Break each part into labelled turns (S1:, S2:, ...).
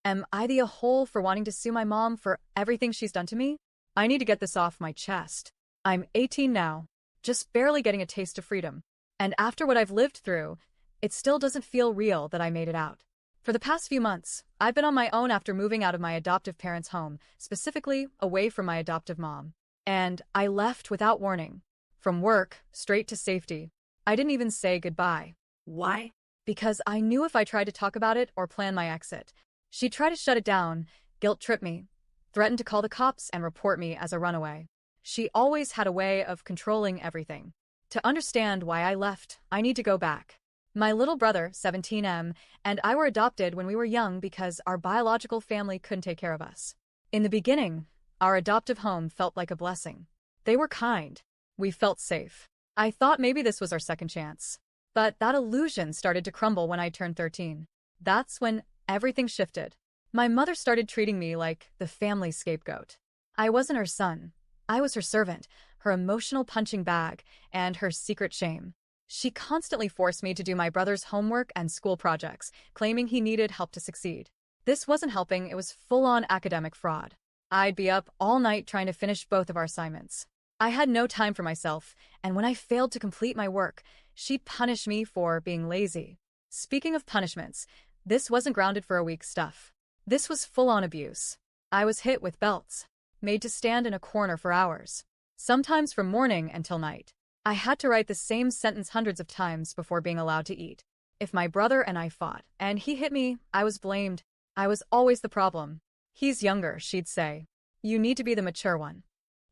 S1: Am I the a-hole for wanting to sue my mom for everything she's done to me? I need to get this off my chest. I'm 18 now, just barely getting a taste of freedom. And after what I've lived through, it still doesn't feel real that I made it out. For the past few months, I've been on my own after moving out of my adoptive parents' home, specifically away from my adoptive mom. And I left without warning. From work, straight to safety. I didn't even say goodbye.
S2: Why?
S1: Because I knew if I tried to talk about it or plan my exit, she'd try to shut it down, guilt-trip me, threaten to call the cops and report me as a runaway. She always had a way of controlling everything. To understand why I left, I need to go back. My little brother, 17M, and I were adopted when we were young because our biological family couldn't take care of us. In the beginning, our adoptive home felt like a blessing. They were kind. We felt safe. I thought maybe this was our second chance. But that illusion started to crumble when I turned 13. That's when everything shifted. My mother started treating me like the family scapegoat. I wasn't her son. I was her servant, her emotional punching bag, and her secret shame. She constantly forced me to do my brother's homework and school projects, claiming he needed help to succeed. This wasn't helping, it was full-on academic fraud. I'd be up all night trying to finish both of our assignments. I had no time for myself, and when I failed to complete my work, she'd punish me for being lazy. Speaking of punishments, this wasn't grounded for a week stuff. This was full-on abuse. I was hit with belts, made to stand in a corner for hours, sometimes from morning until night. I had to write the same sentence hundreds of times before being allowed to eat. If my brother and I fought, and he hit me, I was blamed. I was always the problem. He's younger, she'd say. You need to be the mature one.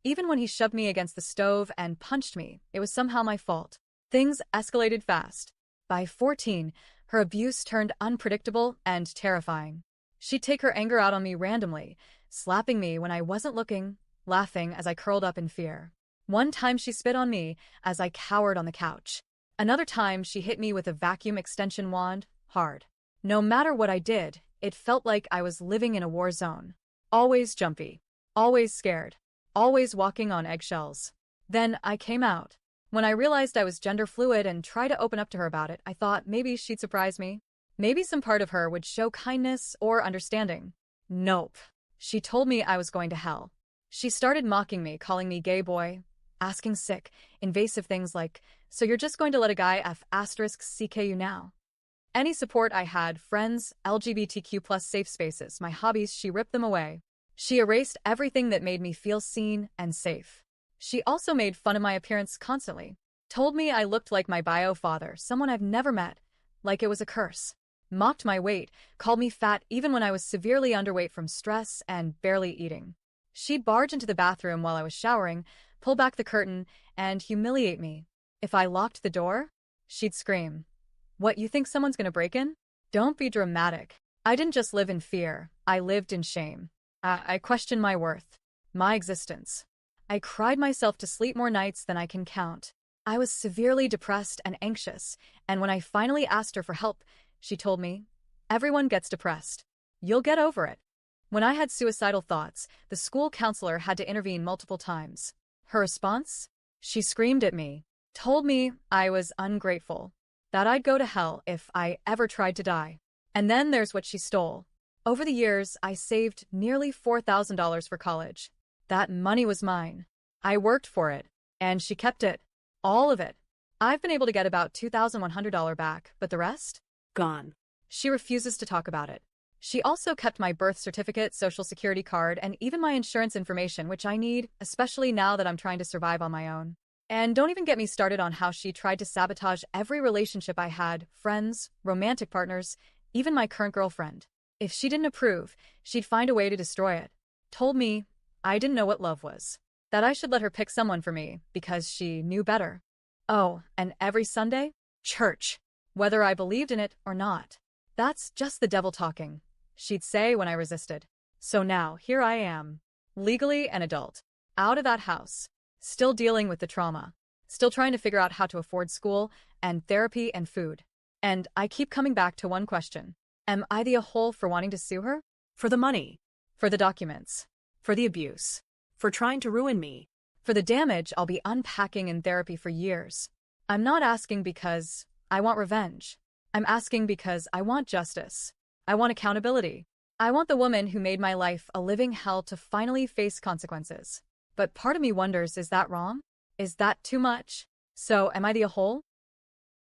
S1: Even when he shoved me against the stove and punched me, it was somehow my fault. Things escalated fast. By 14, her abuse turned unpredictable and terrifying. She'd take her anger out on me randomly, slapping me when I wasn't looking, laughing as I curled up in fear. One time she spit on me as I cowered on the couch. Another time she hit me with a vacuum extension wand, hard. No matter what I did, it felt like I was living in a war zone. Always jumpy. Always scared. Always walking on eggshells. Then I came out. When I realized I was gender fluid and tried to open up to her about it, I thought maybe she'd surprise me. Maybe some part of her would show kindness or understanding. Nope. She told me I was going to hell. She started mocking me, calling me gay boy, asking sick, invasive things like, so you're just going to let a guy F***CK you now? Any support I had, friends, LGBTQ+ safe spaces, my hobbies, she ripped them away. She erased everything that made me feel seen and safe. She also made fun of my appearance constantly. Told me I looked like my bio father, someone I've never met, like it was a curse. Mocked my weight, called me fat even when I was severely underweight from stress and barely eating. She'd barge into the bathroom while I was showering, pull back the curtain, and humiliate me. If I locked the door, she'd scream, "What, you think someone's gonna break in? Don't be dramatic." I didn't just live in fear, I lived in shame. I questioned my worth, my existence. I cried myself to sleep more nights than I can count. I was severely depressed and anxious, and when I finally asked her for help, she told me, "Everyone gets depressed. You'll get over it." When I had suicidal thoughts, the school counselor had to intervene multiple times. Her response? She screamed at me, told me I was ungrateful, that I'd go to hell if I ever tried to die. And then there's what she stole. Over the years, I saved nearly $4,000 for college. That money was mine. I worked for it, and she kept it. All of it. I've been able to get about $2,100 back, but the rest?
S2: Gone.
S1: She refuses to talk about it. She also kept my birth certificate, social security card, and even my insurance information, which I need, especially now that I'm trying to survive on my own. And don't even get me started on how she tried to sabotage every relationship I had, friends, romantic partners, even my current girlfriend. If she didn't approve, she'd find a way to destroy it. Told me I didn't know what love was, that I should let her pick someone for me because she knew better. Oh, and every Sunday? Church. Whether I believed in it or not. That's just the devil talking, she'd say when I resisted. So now, here I am, legally an adult, out of that house, still dealing with the trauma, still trying to figure out how to afford school and therapy and food. And I keep coming back to one question. Am I the a-hole for wanting to sue her?
S2: For the money.
S1: For the documents. For the abuse.
S2: For trying to ruin me.
S1: For the damage I'll be unpacking in therapy for years. I'm not asking because I want revenge. I'm asking because I want justice. I want accountability. I want the woman who made my life a living hell to finally face consequences. But part of me wonders, is that wrong? Is that too much? So, am I the a hole?